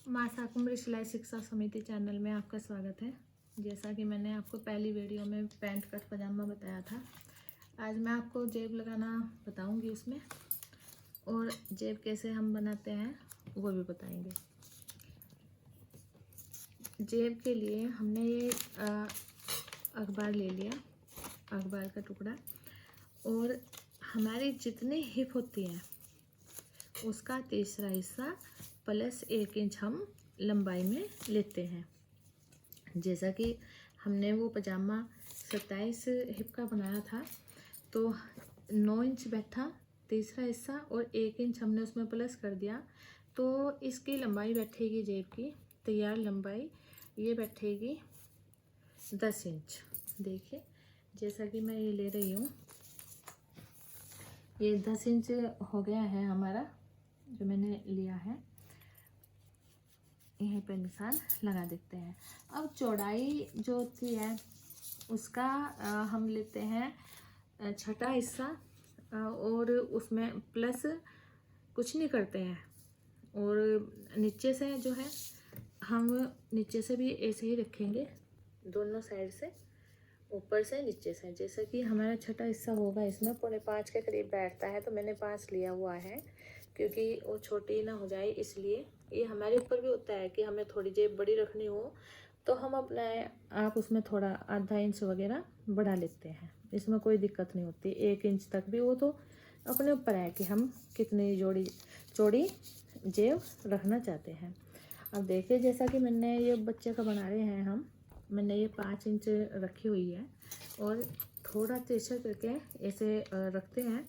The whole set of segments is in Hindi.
माँ शाकुंभरी सिलाई शिक्षा समिति चैनल में आपका स्वागत है। जैसा कि मैंने आपको पहली वीडियो में पैंट कट पजामा बताया था, आज मैं आपको जेब लगाना बताऊंगी उसमें, और जेब कैसे हम बनाते हैं वो भी बताएंगे। जेब के लिए हमने ये अखबार ले लिया, अखबार का टुकड़ा, और हमारी जितनी हिप होती है उसका तीसरा हिस्सा प्लस 1 इंच हम लंबाई में लेते हैं। जैसा कि हमने वो पजामा 27 हिप का बनाया था, तो 9 इंच बैठा तीसरा हिस्सा और 1 इंच हमने उसमें प्लस कर दिया, तो इसकी लंबाई बैठेगी जेब की तैयार लंबाई, ये बैठेगी 10 इंच। देखिए जैसा कि मैं ये ले रही हूँ, ये 10 इंच हो गया है हमारा जो मैंने लिया है। यहीं पे निशान लगा देते हैं। अब चौड़ाई जो होती है उसका हम लेते हैं छठा हिस्सा, और उसमें प्लस कुछ नहीं करते हैं, और नीचे से जो है हम नीचे से भी ऐसे ही रखेंगे, दोनों साइड से, ऊपर से नीचे से। जैसे कि हमारा छठा हिस्सा होगा इसमें 4.5 के करीब बैठता है, तो मैंने 5 लिया हुआ है क्योंकि वो छोटी ना हो जाए, इसलिए। ये हमारे ऊपर भी होता है कि हमें थोड़ी जेब बड़ी रखनी हो तो हम अपना आप उसमें थोड़ा आधा इंच वगैरह बढ़ा लेते हैं, इसमें कोई दिक्कत नहीं होती। 1 इंच तक भी वो तो अपने ऊपर है कि हम कितनी चौड़ी जेब रखना चाहते हैं। अब देखिए जैसा कि मैंने ये बच्चे का बना रहे हैं मैंने ये 5 इंच रखी हुई है और थोड़ा तिरछा करके ऐसे रखते हैं।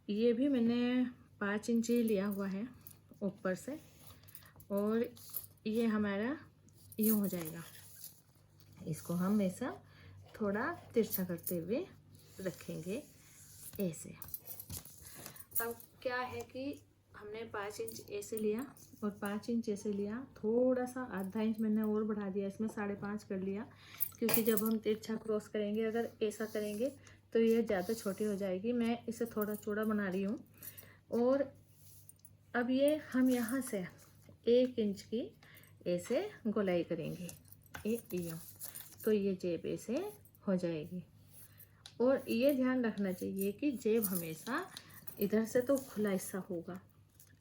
ये भी मैंने 5 इंच ही लिया हुआ है ऊपर से, और ये हमारा यूँ हो जाएगा। इसको हम ऐसा थोड़ा तिरछा करते हुए रखेंगे ऐसे। अब क्या है कि हमने 5 इंच ऐसे लिया और 5 इंच ऐसे लिया, थोड़ा सा आधा इंच मैंने और बढ़ा दिया, इसमें 5.5 कर लिया, क्योंकि जब हम तिरछा क्रॉस करेंगे अगर ऐसा करेंगे तो ये ज़्यादा छोटी हो जाएगी। मैं इसे थोड़ा चौड़ा बना रही हूँ। और अब ये हम यहाँ से 1 इंच की ऐसे गोलाई करेंगे, यूँ, तो ये जेब ऐसे हो जाएगी। और ये ध्यान रखना चाहिए कि जेब हमेशा इधर से तो खुला हिस्सा होगा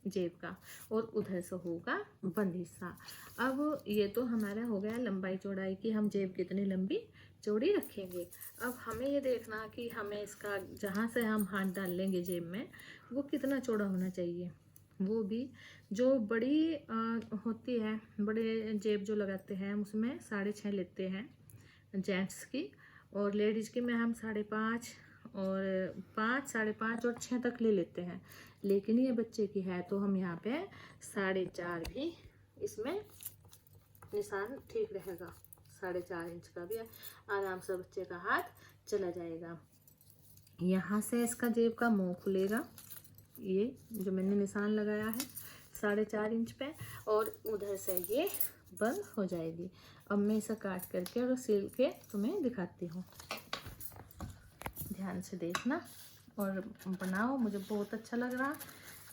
जेब का और उधर से होगा बंद हिस्सा। अब ये तो हमारा हो गया लंबाई चौड़ाई की, हम जेब कितनी लंबी चौड़ी रखेंगे। अब हमें ये देखना कि हमें इसका जहाँ से हम हाथ डाल लेंगे जेब में वो कितना चौड़ा होना चाहिए। वो भी जो बड़ी होती है, बड़े जेब जो लगाते हैं उसमें 6.5 लेते हैं जेंट्स की, और लेडीज़ की में हम 5.5 और 5, 5.5 और 6 तक ले लेते हैं। लेकिन ये बच्चे की है तो हम यहाँ पे 4.5 भी इसमें निशान ठीक रहेगा। 4.5 इंच का भी आराम से बच्चे का हाथ चला जाएगा। यहाँ से इसका जेब का मुंह खुलेगा, ये जो मैंने निशान लगाया है 4.5 इंच पे, और उधर से ये बंद हो जाएगी। अब मैं इसे काट करके और सिल के तुम्हें दिखाती हूँ, ध्यान से देखना और बनाओ। मुझे बहुत अच्छा लग रहा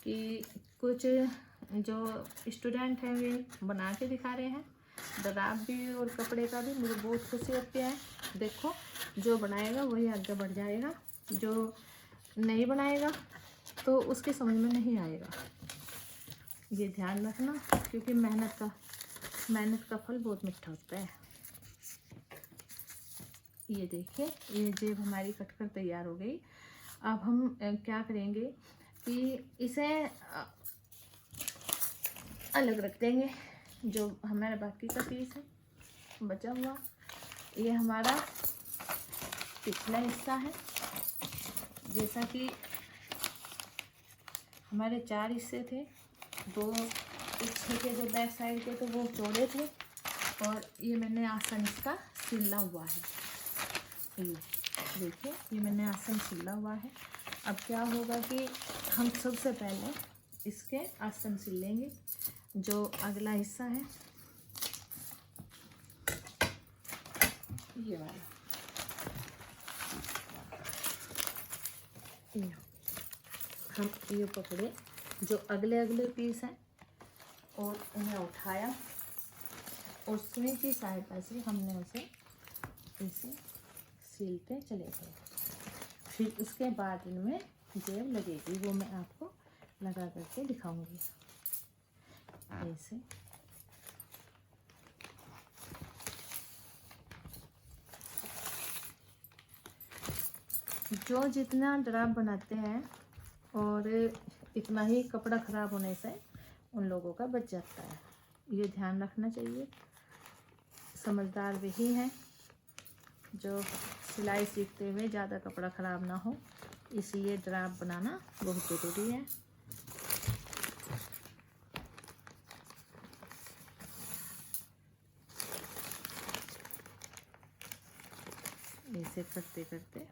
कि कुछ जो स्टूडेंट हैं वे बना के दिखा रहे हैं, दराब भी और कपड़े का भी। मुझे बहुत खुशी होती है। देखो जो बनाएगा वही आगे बढ़ जाएगा, जो नहीं बनाएगा तो उसकी समझ में नहीं आएगा। ये ध्यान रखना, क्योंकि मेहनत का फल बहुत मीठा होता है। ये देखिए ये जेब हमारी कटकर तैयार हो गई। अब हम क्या करेंगे कि इसे अलग रख देंगे। जो हमारा बाकी का पीस है बचा हुआ, ये हमारा पिछला हिस्सा है। जैसा कि हमारे 4 हिस्से थे, 2 पीछे के जो बैक साइड के तो वो चौड़े थे, और ये मैंने आसन इसका सिला हुआ है। ये देखिए ये मैंने आसन सिला हुआ है। अब क्या होगा कि हम सबसे पहले इसके आसन सिल लेंगे। जो अगला हिस्सा है ये वाला, हम ये पकड़े जो अगले पीस हैं और उन्हें उठाया और सुई की सहायता से हमने उसे ऐसे सीलते चले गए। फिर उसके बाद इनमें जेब लगेगी, वो मैं आपको लगा करके दिखाऊंगी। ऐसे जो जितना ड्राफ्ट बनाते हैं और इतना ही कपड़ा ख़राब होने से उन लोगों का बच जाता है, ये ध्यान रखना चाहिए। समझदार वही हैं जो सिलाई सीखते हुए ज़्यादा कपड़ा ख़राब ना हो, इसलिए ड्राफ्ट बनाना बहुत ज़रूरी है। ऐसे करते करते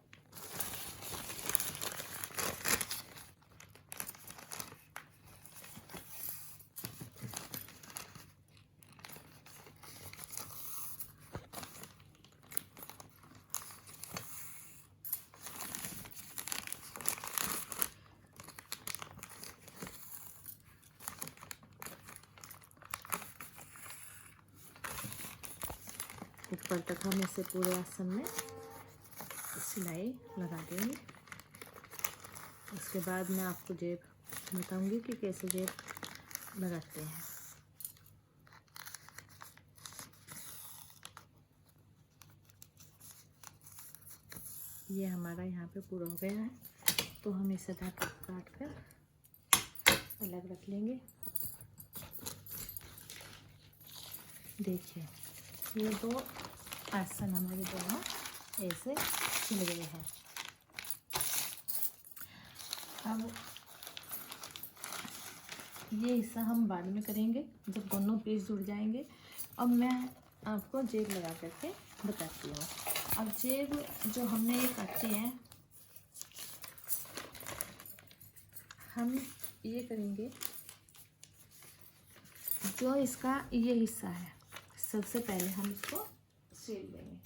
ऊपर तक हम इसे पूरे आसन में सिलाई लगा देंगे। उसके बाद मैं आपको जेब बताऊंगी कि कैसे जेब लगाते हैं। ये हमारा यहाँ पे पूरा हो गया है, तो हम इसे काट कर अलग रख लेंगे। देखिए ये दो आसन हमारे दोनों ऐसे सिल गए हैं। अब ये हिस्सा हम बाद में करेंगे जब दोनों पीस जुड़ जाएंगे। अब मैं आपको जेब लगा करके बताती हूँ। अब जेब जो हमने ये काटी है, हम ये करेंगे, जो इसका ये हिस्सा है सबसे पहले हम इसको सिल देंगे।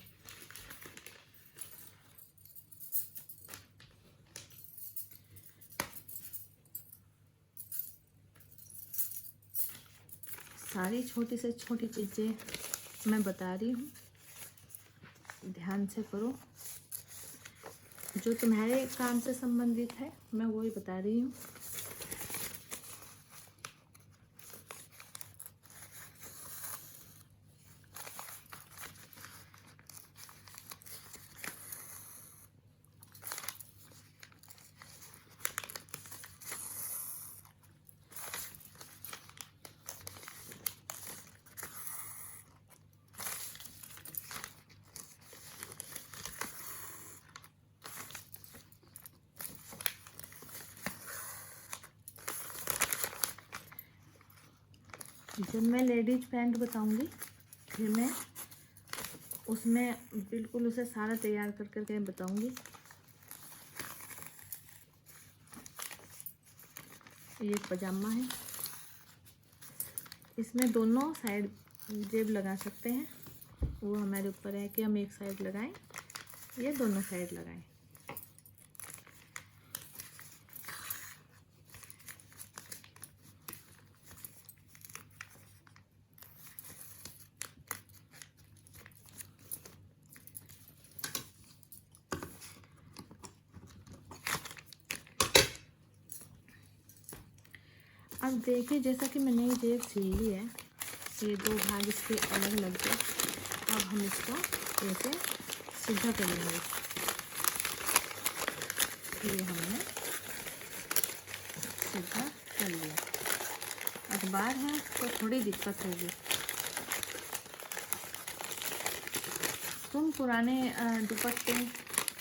सारी छोटी से छोटी चीज़ें मैं बता रही हूँ, ध्यान से करो। जो तुम्हारे काम से संबंधित है मैं वही बता रही हूँ। जब मैं लेडीज पैंट बताऊंगी फिर मैं उसमें बिल्कुल उसे सारा तैयार कर करके बताऊंगी। ये पजामा है, इसमें दोनों साइड जेब लगा सकते हैं, वो हमारे ऊपर है कि हम एक साइड लगाएं या दोनों साइड लगाएं। अब देखिए जैसा कि मैंने ये जेब सिल ली है, ये दो भाग इसके अलग लग गए। अब हम इसको ऐसे सीधा कर लेंगे। ये हमने सीधा कर लिया। अखबार है तो थोड़ी दिक्कत होगी। तुम पुराने दुपट्टे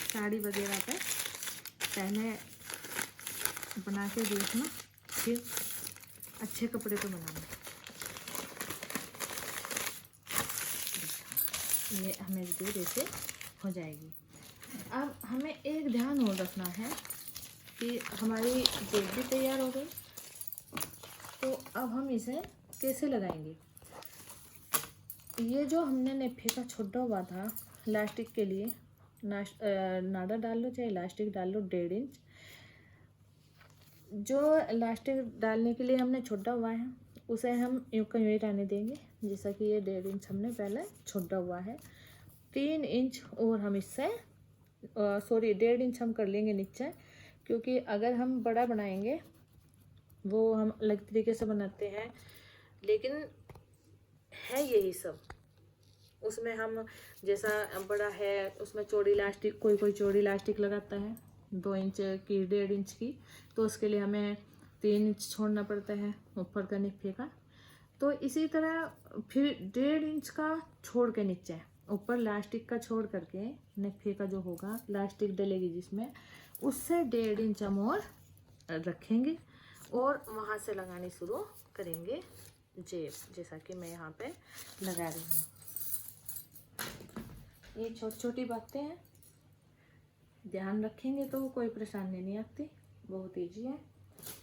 साड़ी वगैरह पे पहले बना के देखना, फिर अच्छे कपड़े पे बनाना। ये हमें जेब ऐसे हो जाएगी। अब हमें एक ध्यान और रखना है कि हमारी जेब भी तैयार हो गई, तो अब हम इसे कैसे लगाएंगे। ये जो हमने नेफे का छोटा हुआ था इलास्टिक के लिए, नाड़ा डाल लो चाहे इलास्टिक डाल लो 1.5 इंच। जो इलास्टिक डालने के लिए हमने छोटा हुआ है उसे हम यूँ का यूँ ही रहने देंगे। जैसा कि ये 1.5 इंच हमने पहले छोड़ा हुआ है। 3 इंच और हम इससे 1.5 इंच हम कर लेंगे नीचे, क्योंकि अगर हम बड़ा बनाएंगे वो हम अलग तरीके से बनाते हैं, लेकिन है यही सब। उसमें हम जैसा बड़ा है उसमें चौड़ी इलास्टिक, कोई चौड़ी इलास्टिक लगाता है 2 इंच की, 1.5 इंच की, तो उसके लिए हमें 3 इंच छोड़ना पड़ता है ऊपर का निफे का। तो इसी तरह फिर 1.5 इंच का छोड़ के नीचे ऊपर लास्टिक का छोड़ करके निफे का जो होगा लास्टिक डलेगी जिसमें, उससे 1.5 इंच हम और रखेंगे और वहाँ से लगानी शुरू करेंगे जेब, जैसा कि मैं यहाँ पे लगा रही हूँ। ये छोटी छोटी बातें हैं, ध्यान रखेंगे तो कोई परेशानी नहीं आती, बहुत ईजी है।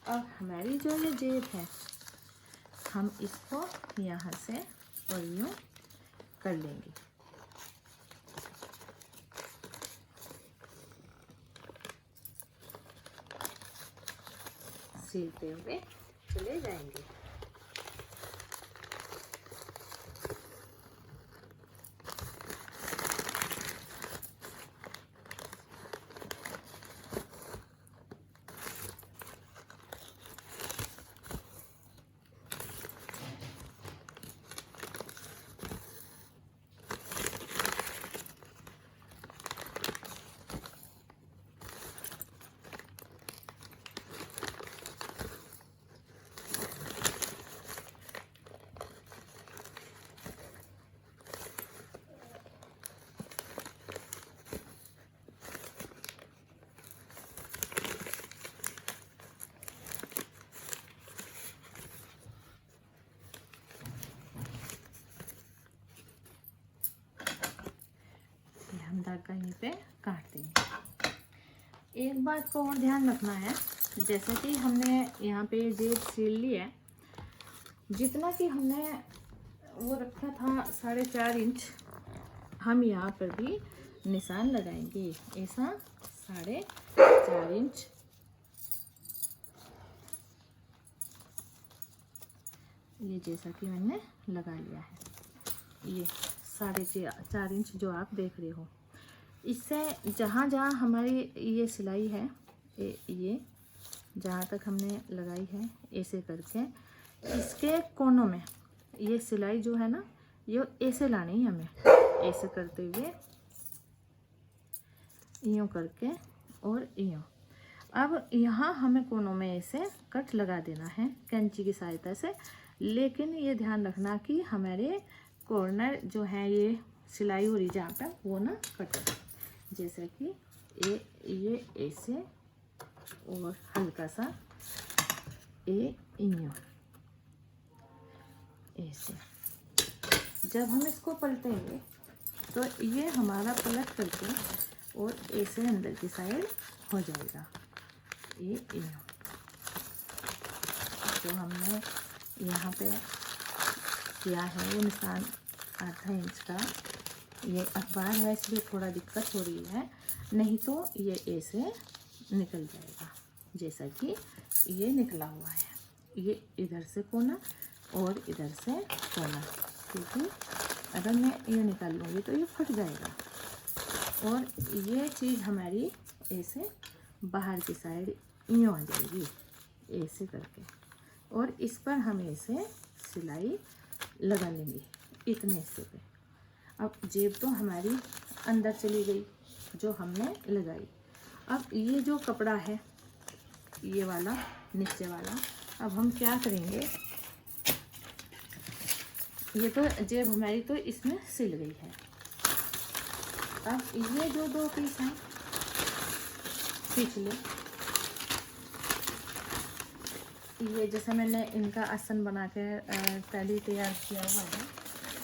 अब हमारी जो ये जेब है हम इसको यहाँ से और यूँ कर लेंगे। सिलते हुए चले जाएंगे। हम धागा यहीं पे काट देंगे। एक बात को और ध्यान रखना है, जैसे कि हमने यहाँ पे जेब सिल ली है, जितना कि हमने वो रखा था 4.5 इंच, हम यहाँ पर भी निशान लगाएंगे। ऐसा 4.5 इंच ये जैसा कि मैंने लगा लिया है। ये 4.5 इंच जो आप देख रहे हो, इससे जहाँ जहाँ हमारी ये सिलाई है, ये जहाँ तक हमने लगाई है, ऐसे करके इसके कोनों में ये सिलाई जो है ना, ये ऐसे लानी है हमें, ऐसे करते हुए यूँ करके और यूँ। अब यहाँ हमें कोनों में ऐसे कट लगा देना है कैंची की सहायता से, लेकिन ये ध्यान रखना कि हमारे कॉर्नर जो है ये सिलाई हो रही जहाँ पर वो ना कटे, जैसे कि ये ऐसे और हल्का सा यूँ ऐसे। जब हम इसको पलटेंगे तो ये हमारा पलट करके और ऐसे अंदर की साइड हो जाएगा। ये जो हमने यहाँ पे किया है वो निशान 1/2 इंच का, ये अखबार है इसलिए थोड़ा दिक्कत हो रही है, नहीं तो ये ऐसे निकल जाएगा जैसा कि ये निकला हुआ है। ये इधर से कोना और इधर से कोना, क्योंकि अगर मैं ये निकाल लूँगी तो ये फट जाएगा। और ये चीज़ हमारी ऐसे बाहर की साइड यूँ आ जाएगी ऐसे करके, और इस पर हम ऐसे सिलाई लगा लेंगे इतने हिस्से पे। अब जेब तो हमारी अंदर चली गई जो हमने लगाई। अब ये जो कपड़ा है ये वाला नीचे वाला, अब हम क्या करेंगे, ये तो जेब हमारी तो इसमें सिल गई है। अब ये जो 2 पीस हैं पिछले, ये जैसे मैंने इनका आसन बना के पहले तैयार किया हुआ है,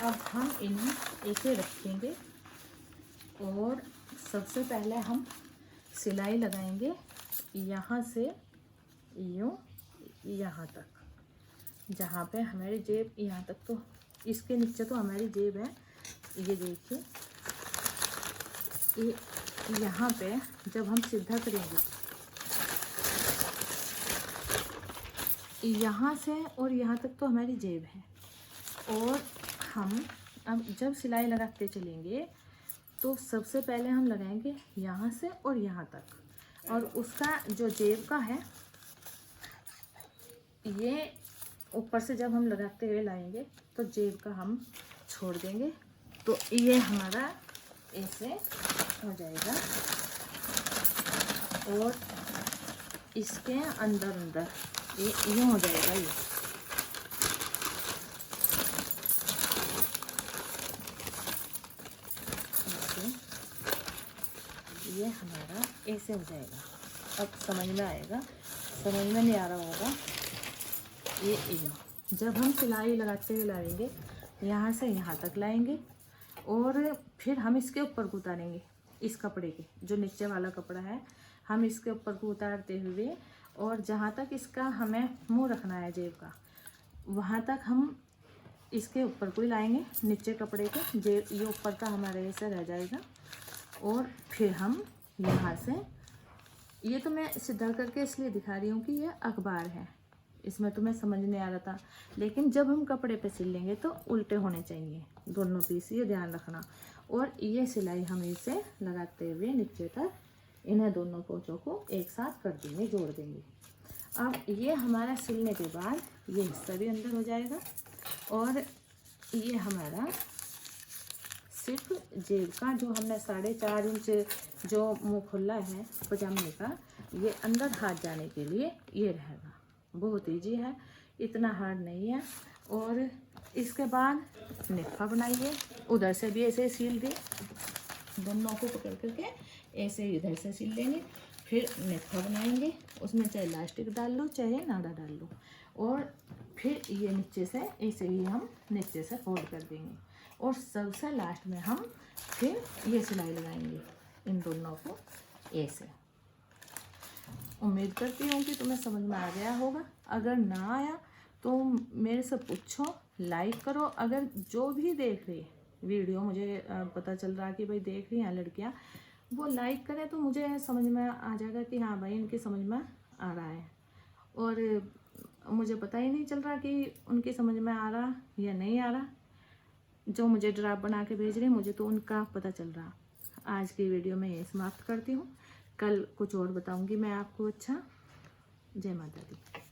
अब हम इन्हें ऐसे रखेंगे और सबसे पहले हम सिलाई लगाएंगे यहाँ से यूँ यहाँ तक, जहाँ पे हमारी जेब यहाँ तक, तो इसके नीचे तो हमारी जेब है। ये देखिए ये यहाँ पे जब हम सीधा करेंगे यहाँ से और यहाँ तक तो हमारी जेब है, और हम अब जब सिलाई लगाते चलेंगे तो सबसे पहले हम लगाएंगे यहाँ से और यहाँ तक, और उसका जो जेब का है ये ऊपर से जब हम लगाते हुए लाएंगे तो जेब का हम छोड़ देंगे, तो ये हमारा ऐसे हो जाएगा। और इसके अंदर अंदर ये हो जाएगा। ये हमारा ऐसे हो जाएगा। अब समझ में आएगा, समझ में नहीं आ रहा होगा। ये जब हम सिलाई लगाते हुए लाएंगे यहाँ से यहाँ तक लाएंगे, और फिर हम इसके ऊपर को उतारेंगे, इस कपड़े के जो नीचे वाला कपड़ा है हम इसके ऊपर को उतारते हुए, और जहाँ तक इसका हमें मुंह रखना है जेब का, वहाँ तक हम इसके ऊपर को ही लाएंगे नीचे कपड़े के। जेब ये ऊपर का हमारा ऐसा रह जाएगा, और फिर हम यहाँ से, ये तो मैं सीधा करके इसलिए दिखा रही हूँ कि ये अखबार है, इसमें तुम्हें समझ नहीं आ रहा था, लेकिन जब हम कपड़े पे सिल लेंगे तो उल्टे होने चाहिए दोनों पीस, ये ध्यान रखना। और ये सिलाई हम इसे लगाते हुए नीचे तक इन्हें दोनों पोंचों को एक साथ कर देंगे, जोड़ देंगे। अब ये हमारा सिलने के बाद ये हिस्सा भी अंदर हो जाएगा, और ये हमारा सिर्फ जेब का जो हमने 4.5 इंच जो मुँह खुला है पजामे का, ये अंदर हाथ जाने के लिए ये रहेगा। बहुत इजी है, इतना हार्ड नहीं है। और इसके बाद निफा बनाइए, उधर से भी ऐसे सिल दे, दोनों को पकड़ करके ऐसे इधर से सिल लेंगे, फिर निफा बनाएंगे, उसमें चाहे इलास्टिक डाल लो चाहे नाड़ा डाल लो, और फिर ये नीचे से ऐसे ही हम नीचे से फोल्ड कर देंगे, और सबसे लास्ट में हम फिर ये सिलाई लगाएंगे इन दोनों को ऐसे। उम्मीद करती हूँ कि तुम्हें समझ में आ गया होगा। अगर ना आया तो मेरे से पूछो, लाइक करो। अगर जो भी देख रही वीडियो, मुझे पता चल रहा कि भाई देख रही हैं लड़कियाँ, वो लाइक करें तो मुझे समझ में आ जाएगा कि हाँ भाई इनकी समझ में आ रहा है। और मुझे पता ही नहीं चल रहा कि उनकी समझ में आ रहा या नहीं आ रहा। जो मुझे ड्राफ्ट बना के भेज रहे हैं मुझे तो उनका पता चल रहा। आज की वीडियो में ये समाप्त करती हूँ, कल कुछ और बताऊँगी मैं आपको। अच्छा, जय माता दी।